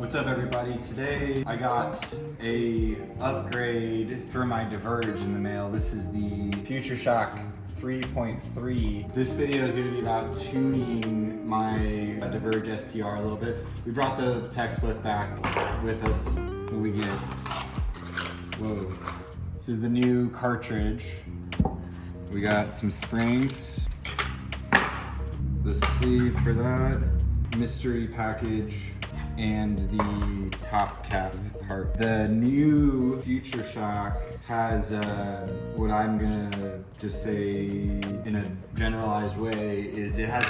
What's up everybody? Today I got a upgrade for my Diverge in the mail. This is the Future Shock 3.3. This video is going to be about tuning my Diverge STR a little bit. We brought the textbook back with us. What do we get? Whoa. This is the new cartridge. We got some springs, the sleeve for that, mystery package, and the top cap part. The new Future Shock has what I'm gonna just say in a generalized way is it has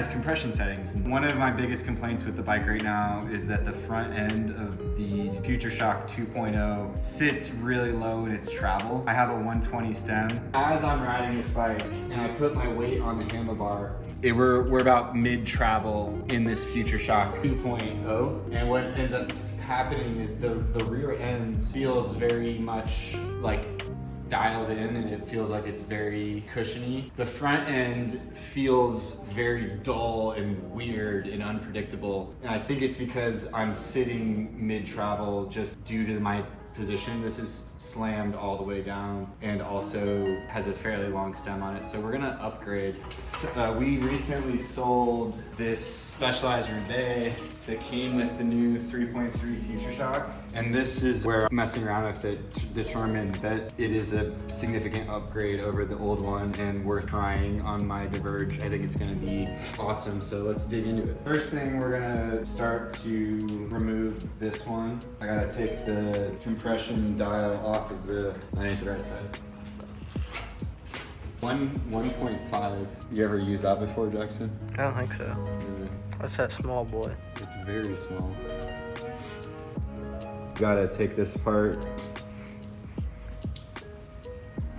compression settings. And one of my biggest complaints with the bike right now is that the front end of the Future Shock 2.0 sits really low in its travel. I have a 120 stem. As I'm riding this bike and I put my weight on the handlebar, we're about mid-travel in this Future Shock 2.0, and what ends up happening is the rear end feels very much like dialed in, and it feels like it's very cushiony. The front end feels very dull and weird and unpredictable, and I think it's because I'm sitting mid-travel just due to my position. This is slammed all the way down and also has a fairly long stem on it, so we're gonna upgrade. We recently sold this Specialized Roubaix that came with the new 3.3 Future Shock, and this is where messing around with it determined that it is a significant upgrade over the old one and worth trying on my Diverge. I think it's gonna be awesome, so let's dig into it. First thing, we're gonna start to remove this one. I gotta take the compression dial off of the, I ain't the right side. 1.5. You ever used that before, Jackson? I don't think so. What's that small boy? It's very small. Gotta take this apart.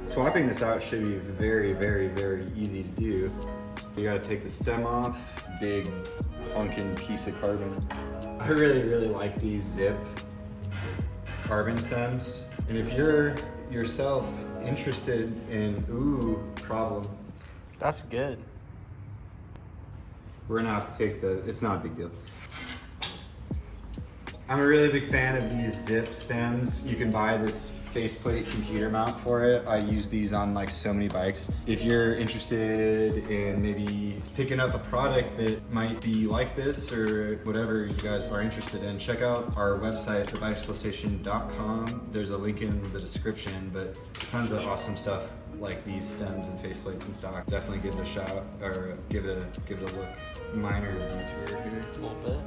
Swapping this out should be very, very, very easy to do. You gotta take the stem off. Big honking piece of carbon. I really, really like these Zip carbon stems. And if you're yourself interested in, problem. That's good. We're gonna have to take it's not a big deal. I'm a really big fan of these Zip stems. You can buy this faceplate computer mount for it. I use these on like so many bikes. If you're interested in maybe picking up a product that might be like this or whatever you guys are interested in, check out our website, thebicyclestation.com. There's a link in the description, but tons of awesome stuff like these stems and faceplates in stock. Definitely give it a shot, or give it a look. Minor detour here. A little bit.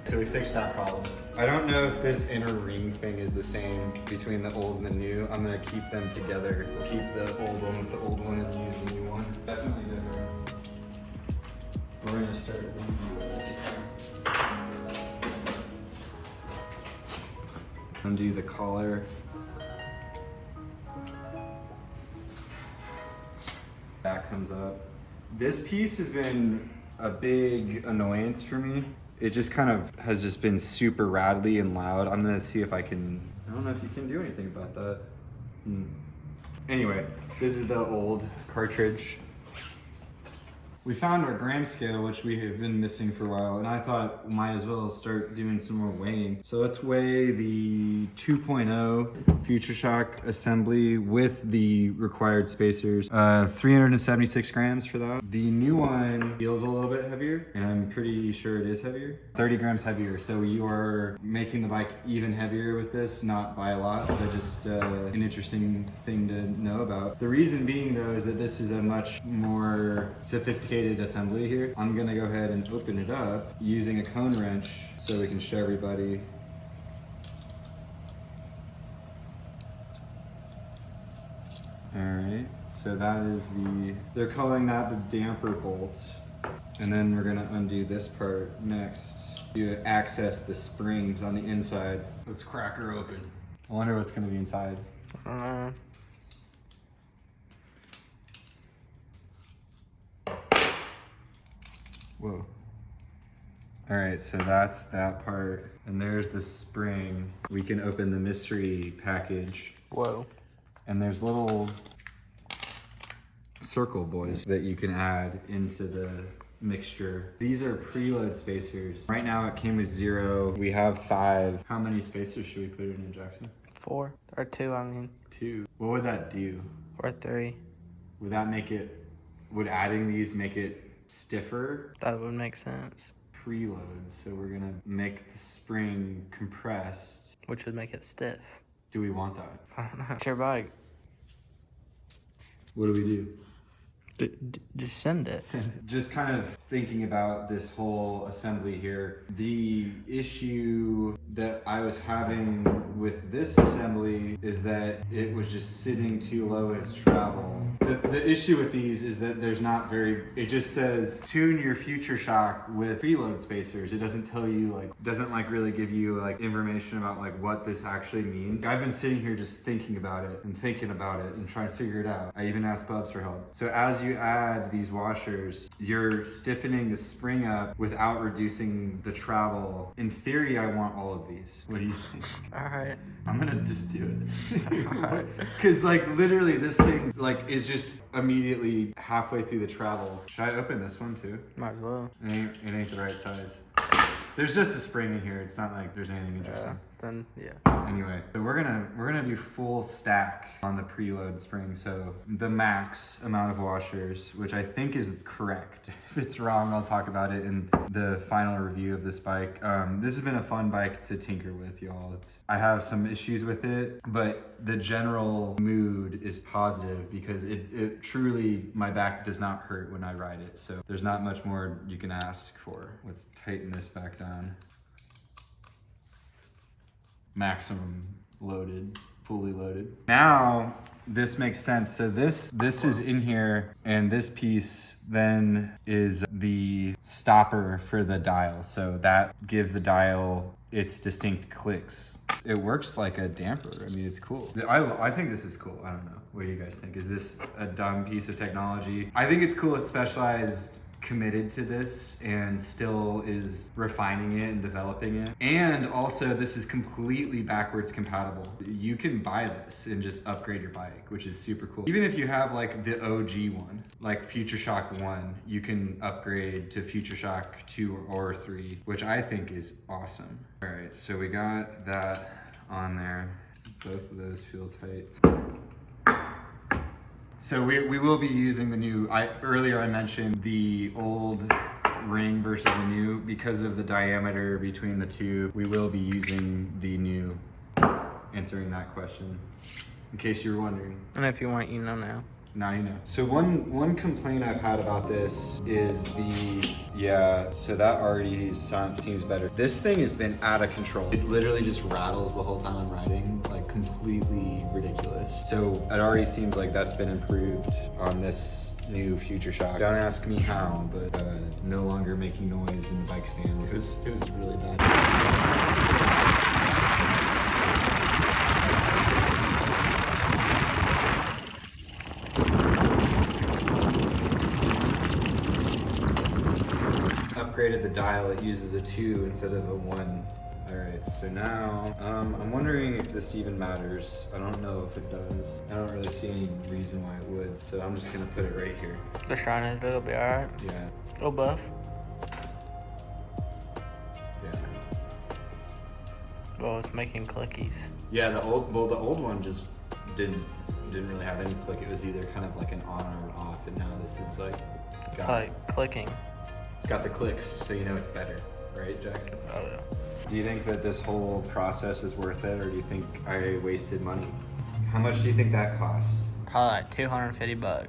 So we fixed that problem. I don't know if this inner ring thing is the same between the old and the new. I'm gonna keep them together. We'll keep the old one with the old one and use the new one. Definitely different. We're gonna start easy with this. Undo the collar. That comes up. This piece has been a big annoyance for me. It just kind of has just been super rattly and loud. I'm gonna see if I don't know if you can do anything about that. Anyway, this is the old cartridge. We found our gram scale, which we have been missing for a while, and I thought we might as well start doing some more weighing. So let's weigh the 2.0 Future Shock assembly with the required spacers. 376 grams for that. The new one feels a little bit heavier, and I'm pretty sure it is heavier. 30 grams heavier, so you are making the bike even heavier with this, not by a lot, but just an interesting thing to know about. The reason being though is that this is a much more sophisticated assembly here. I'm gonna go ahead and open it up using a cone wrench so we can show everybody. All right, so that is they're calling that the damper bolt. And then we're gonna undo this part next to access the springs on the inside. Let's crack her open. I wonder what's gonna be inside. Whoa. All right, so that's that part. And there's the spring. We can open the mystery package. Whoa. And there's little circle boys that you can add into mixture. These are preload spacers. Right now it came with 0. We have 5. How many spacers should we put in Jackson? 4 or 2. I mean, 2. What would that do? or 3. Would that make it, would adding these make it stiffer? That would make sense. Preload, so we're gonna make the spring compressed. Which would make it stiff. Do we want that? I don't know. It's your bike. What do we do? Just send it. Just kind of thinking about this whole assembly here, the issue that I was having with this assembly is that it was just sitting too low in its travel. The issue with these is that there's not very, it just says tune your Future Shock with preload spacers. It doesn't tell you, like, doesn't like really give you like information about like what this actually means. I've been sitting here just thinking about it and thinking about it and trying to figure it out. I even asked Bubs for help. So as you add these washers, you're stiffening the spring up without reducing the travel. In theory, I want all of these. What do you think? All right. I'm gonna just do it. Cause like literally this thing like is just immediately halfway through the travel. Should I open this one too? Might as well. It ain't the right size. There's just a spring in here. It's not like there's anything interesting. Then yeah. Anyway, so we're gonna do full stack on the preload spring. So the max amount of washers, which I think is correct. If it's wrong, I'll talk about it in the final review of this bike. This has been a fun bike to tinker with, y'all. I have some issues with it, but the general mood is positive because it truly, my back does not hurt when I ride it. So there's not much more you can ask for. Let's tighten this back down. Maximum loaded, fully loaded. Now this makes sense. So this is in here, and this piece then is the stopper for the dial. So that gives the dial its distinct clicks. It works like a damper. I mean, it's cool. I think this is cool. I don't know. What do you guys think? Is this a dumb piece of technology? I think it's cool. It's Specialized committed to this and still is refining it and developing it. And also this is completely backwards compatible. You can buy this and just upgrade your bike, which is super cool. Even if you have like the OG one, like Future Shock 1, you can upgrade to Future Shock 2 or 3, which I think is awesome. All right, so we got that on there. Both of those feel tight. So we will be using the new, earlier I mentioned the old ring versus the new. Because of the diameter between the two, we will be using the new, answering that question, in case you were wondering. And if you want, you know now. Now you know. So one complaint I've had about this is so that already seems better. This thing has been out of control. It literally just rattles the whole time I'm riding, like completely ridiculous. So it already seems like that's been improved on this new Future Shock. Don't ask me how, but no longer making noise in the bike stand. It was really bad. Upgraded the dial, it uses a 2 instead of a 1. All right, so now I'm wondering if this even matters. I don't know if it does. I don't really see any reason why it would, so I'm just gonna put it right here. Just trying it, it'll be all right. Yeah. It'll buff. Yeah. Well, it's making clickies. Yeah, the old one just didn't really have any click. It was either kind of like an on or an off, and now this is like It's like clicking. It's got the clicks, so you know it's better, right, Jackson? Oh yeah. Do you think that this whole process is worth it, or do you think I wasted money? How much do you think that cost? Probably like $250.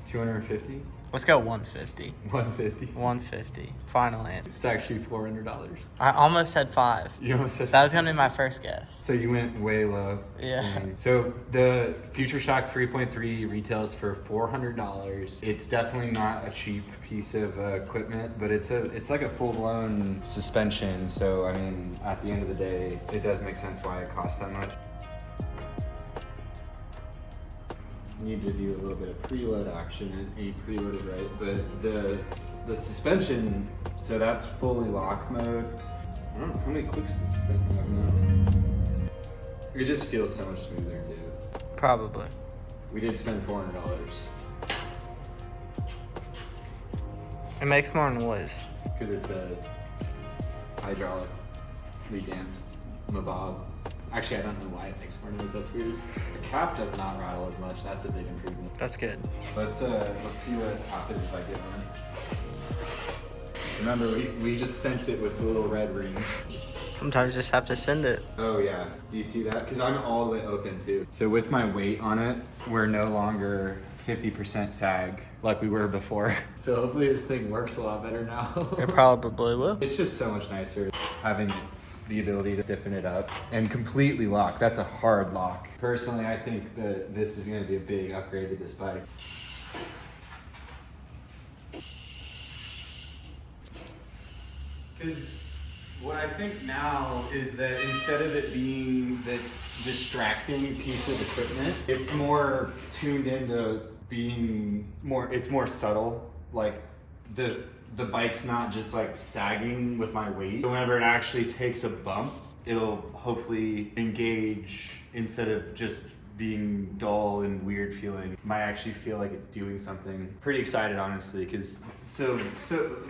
250? Let's go 150. 150? 150. Final answer. It's actually $400. I almost said 5. You almost said That was gonna be my first guess. So you went way low. Yeah. So the Future Shock 3.3 retails for $400. It's definitely not a cheap piece of equipment, but it's like a full-blown suspension. So I mean, at the end of the day, it does make sense why it costs that much. Need to do a little bit of preload action, and ain't preloaded right, but the suspension, so that's fully lock mode. I don't know how many clicks does this thing have now. It just feels so much smoother too. Probably. We did spend $400. It makes more noise. Because it's a hydraulically damped Mabob. Actually, I don't know why it makes more noise. That's weird. The cap does not rattle as much. That's a big improvement. That's good. Let's see what happens if I get one. Remember, we just sent it with the little red rings. Sometimes you just have to send it. Oh yeah, do you see that? Because I'm all the way open too. So with my weight on it, we're no longer 50% sag like we were before. So hopefully this thing works a lot better now. It probably will. It's just so much nicer having the ability to stiffen it up and completely lock. That's a hard lock. Personally, I think that this is going to be a big upgrade to this bike. Because what I think now is that instead of it being this distracting piece of equipment, it's more tuned into being more, it's more subtle. Like the bike's not just like sagging with my weight. So whenever it actually takes a bump, it'll hopefully engage instead of just being dull and weird feeling. Might actually feel like it's doing something. Pretty excited, honestly, because so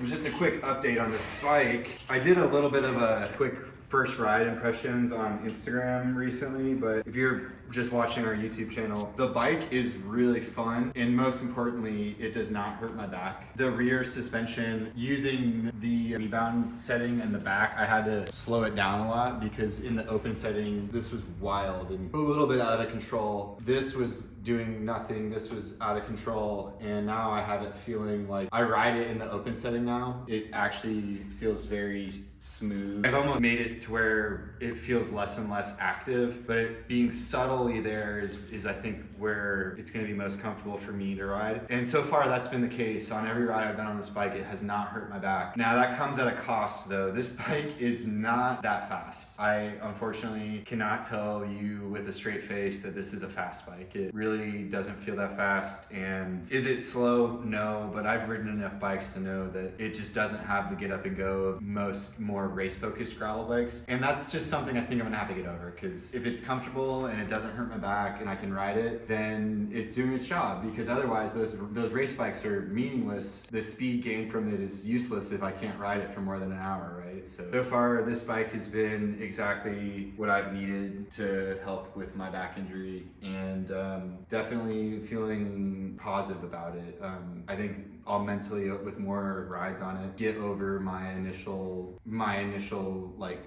just a quick update on this bike. I did a little bit of a quick first ride impressions on Instagram recently, but if you're just watching our YouTube channel, the bike is really fun, and most importantly, it does not hurt my back. The rear suspension, using the rebound setting in the back, I had to slow it down a lot because in the open setting, this was wild and a little bit out of control. This was doing nothing, this was out of control, and now I have it feeling like I ride it in the open setting now. It actually feels very smooth. I've almost made it to where it feels less and less active, but it being subtly there is I think where it's going to be most comfortable for me to ride. And so far that's been the case. On every ride I've done on this bike, it has not hurt my back. Now that comes at a cost though. This bike is not that fast. I unfortunately cannot tell you with a straight face that this is a fast bike. It really doesn't feel that fast. And is it slow? No, but I've ridden enough bikes to know that it just doesn't have the get up and go of most more race focused gravel bikes. And that's just something I think I'm gonna have to get over, because if it's comfortable and it doesn't hurt my back and I can ride it, then it's doing its job, because otherwise those race bikes are meaningless. The speed gained from it is useless if I can't ride it for more than an hour, right? So far this bike has been exactly what I've needed to help with my back injury, and definitely feeling positive about it. I think I'll mentally, with more rides on it, get over my initial like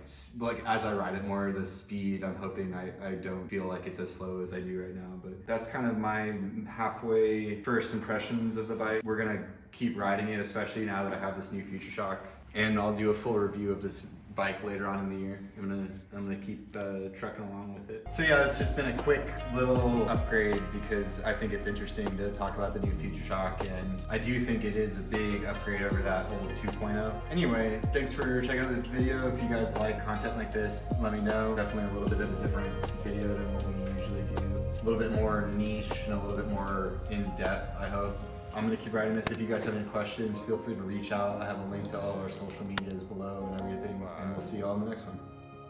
as I ride it more, the speed. I'm hoping I don't feel like it's as slow as I do right now, but that's kind of my halfway first impressions of the bike. We're gonna keep riding it, especially now that I have this new Future Shock, and I'll do a full review of this bike later on in the year. I'm gonna keep trucking along with it. So yeah, that's just been a quick little upgrade because I think it's interesting to talk about the new Future Shock, and I do think it is a big upgrade over that old 2.0. Anyway, thanks for checking out the video. If you guys like content like this, let me know. Definitely a little bit of a different video than what we usually do. A little bit more niche and a little bit more in-depth, I hope. I'm gonna keep writing this. If you guys have any questions, feel free to reach out. I have a link to all of our social medias below and everything, and we'll see you all in the next one.